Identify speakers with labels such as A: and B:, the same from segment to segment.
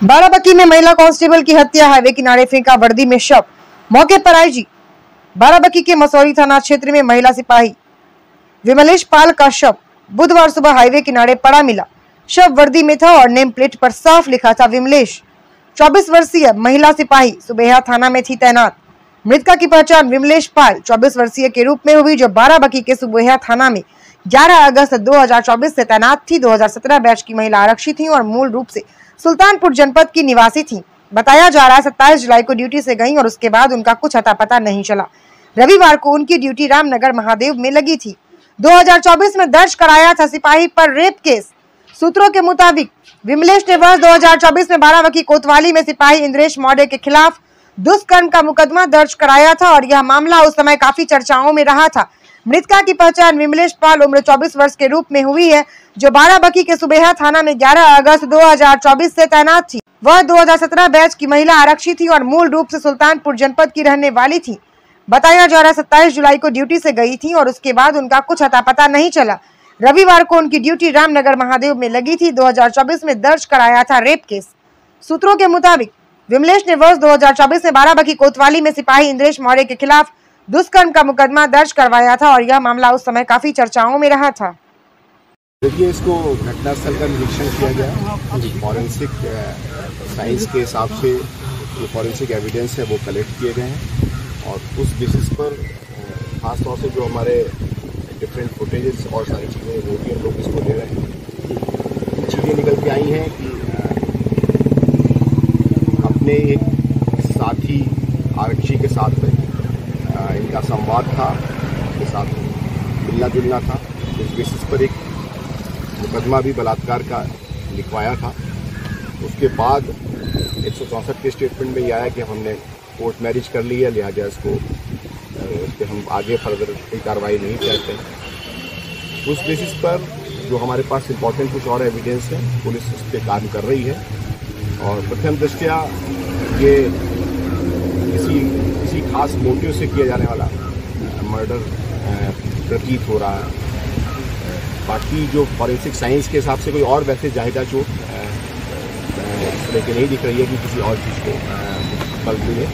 A: बाराबंकी में महिला कांस्टेबल की हत्या, हाईवे किनारे फेंका वर्दी में शव, मौके पर आईजी। बाराबंकी के मसौरी थाना क्षेत्र में महिला सिपाही विमलेश पाल का शव बुधवार सुबह हाईवे किनारे पड़ा मिला। शव वर्दी में था और नेम प्लेट पर साफ लिखा था विमलेश। 24 वर्षीय महिला सिपाही सुबेहा थाना में थी तैनात। मृतका की पहचान विमलेश पाल 24 वर्षीय के रूप में हुई, जो बाराबंकी के सुबेहा थाना में 11 अगस्त 2024 से तैनात थी। 2017 बैच की महिला आरक्षी थी और मूल रूप से सुल्तानपुर जनपद की निवासी थी। बताया जा रहा है 27 जुलाई को ड्यूटी से गईं और उसके बाद उनका कुछ अता पता नहीं चला। रविवार को उनकी ड्यूटी रामनगर महादेव में लगी थी। 2024 में दर्ज कराया था सिपाही पर रेप केस। सूत्रों के मुताबिक विमलेश ने वर्ष 2024 में बाराबंकी कोतवाली में सिपाही इंद्रेश मौर्य के खिलाफ दुष्कर्म का मुकदमा दर्ज कराया था और यह मामला उस समय काफी चर्चाओं में रहा था। मृतका की पहचान विमलेश पाल उम्र 24 वर्ष के रूप में हुई है, जो बाराबंकी के सुबेहा थाना में 11 अगस्त 2024 से तैनात थी। वह 2017 बैच की महिला आरक्षी थी और मूल रूप से सुल्तानपुर जनपद की रहने वाली थी। बताया जा रहा है 27 जुलाई को ड्यूटी से गई थी और उसके बाद उनका कुछ अता पता नहीं चला। रविवार को उनकी ड्यूटी रामनगर महादेव में लगी थी। 2024 में दर्ज कराया था रेप केस। सूत्रों के मुताबिक विमलेश ने वर्ष 2024 में बाराबंकी कोतवाली में सिपाही इंद्रेश मौर्य के खिलाफ दुष्कर्म का मुकदमा दर्ज करवाया था और यह मामला उस समय काफी चर्चाओं में रहा था।
B: देखिए, इसको घटनास्थल का निरीक्षण किया गया। फॉरेंसिक साइंस के हिसाब से जो फॉरेंसिक एविडेंस है वो कलेक्ट किए गए हैं और उस बेसिस पर खासतौर से जो हमारे डिफरेंट फुटेजेस और सारी चीज़ें वो भी हम लोग इसको ले रहे हैं। चीज़ें निकल के आई हैं कि अपने एक साथी आरक्षी के साथ में इनका संवाद था, उसके साथ मिलना जुलना था। उस बेसिस पर एक मुकदमा भी बलात्कार का लिखवाया था। उसके बाद 164 के स्टेटमेंट में ये आया कि हमने कोर्ट मैरिज कर ली है, लिहाजा इसको हम आगे फर्दर कोई कार्रवाई नहीं करते। उस बेसिस पर जो हमारे पास इम्पोर्टेंट कुछ और एविडेंस है, पुलिस उस पर काम कर रही है और प्रथम दृष्टया ये किसी खास मोटिव से किया जाने वाला मर्डर प्रतीत हो रहा है। बाकी जो फॉरेंसिक साइंस के हिसाब से कोई और वैसे जाहिदा चोट इस तरह की नहीं दिख रही है कि किसी और चीज़ को बल मिले।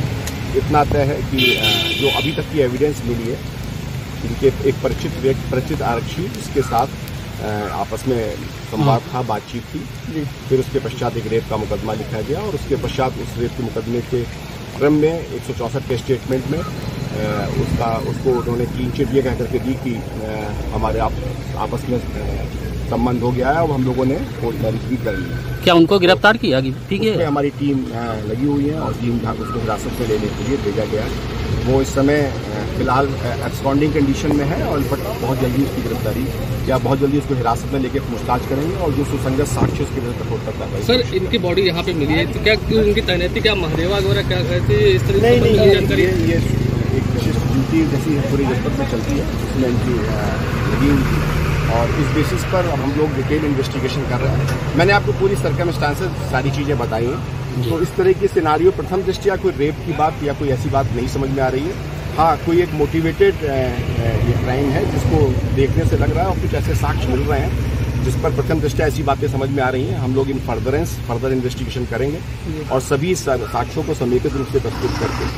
B: इतना तय है कि जो अभी तक की एविडेंस मिली है, इनके एक परिचित आरक्षी, इसके साथ आपस में संवाद था, बातचीत थी। फिर उसके पश्चात एक रेप का मुकदमा लिखा गया और उसके पश्चात उस रेप के मुकदमे के क्रम में 164 के स्टेटमेंट में उसको उन्होंने क्लीन चिट ये कह करके दी कि हमारे आपस में संबंध हो गया है और हम लोगों ने कोर्ट मैरिज भी कर ली।
C: क्या उनको गिरफ्तार किया? ठीक है,
B: हमारी टीम लगी हुई है और टीम उसको हिरासत में लेने के लिए भेजा गया है। वो इस समय फिलहाल एब्सकॉन्डिंग कंडीशन में है और बहुत जल्दी उसकी गिरफ्तारी या बहुत जल्दी उसको हिरासत में लेके पूछताछ करेंगे और जो सुसंगत साक्ष्य उसके विरुद्ध रिपोर्ट करता है।
C: सर, इनकी बॉडी यहाँ पे मिली है, तो क्या उनकी तैनाती क्या महादेवा वगैरह क्या कहते हैं इस तरह?
B: नहीं, ये एक विशिष्ट ड्यूटी जैसी पूरी जनपद में चलती है, उसमें इनकी लगी हुई थी और इस बेसिस पर हम लोग डिटेल इन्वेस्टिगेशन कर रहे हैं। मैंने आपको पूरी सर्कमस्टांसेस सारी चीज़ें बताई हैं। तो इस तरह की सिनारियो प्रथम दृष्टया कोई रेप की बात या कोई ऐसी बात नहीं समझ में आ रही है। हाँ, कोई एक मोटिवेटेड ये क्राइम है जिसको देखने से लग रहा है और कुछ ऐसे साक्ष्य मिल रहे हैं जिस पर प्रथम दृष्टया ऐसी बातें समझ में आ रही हैं। हम लोग इन फर्दर इन्वेस्टिगेशन करेंगे और सभी साक्ष्यों को समेकित रूप से प्रस्तुत करके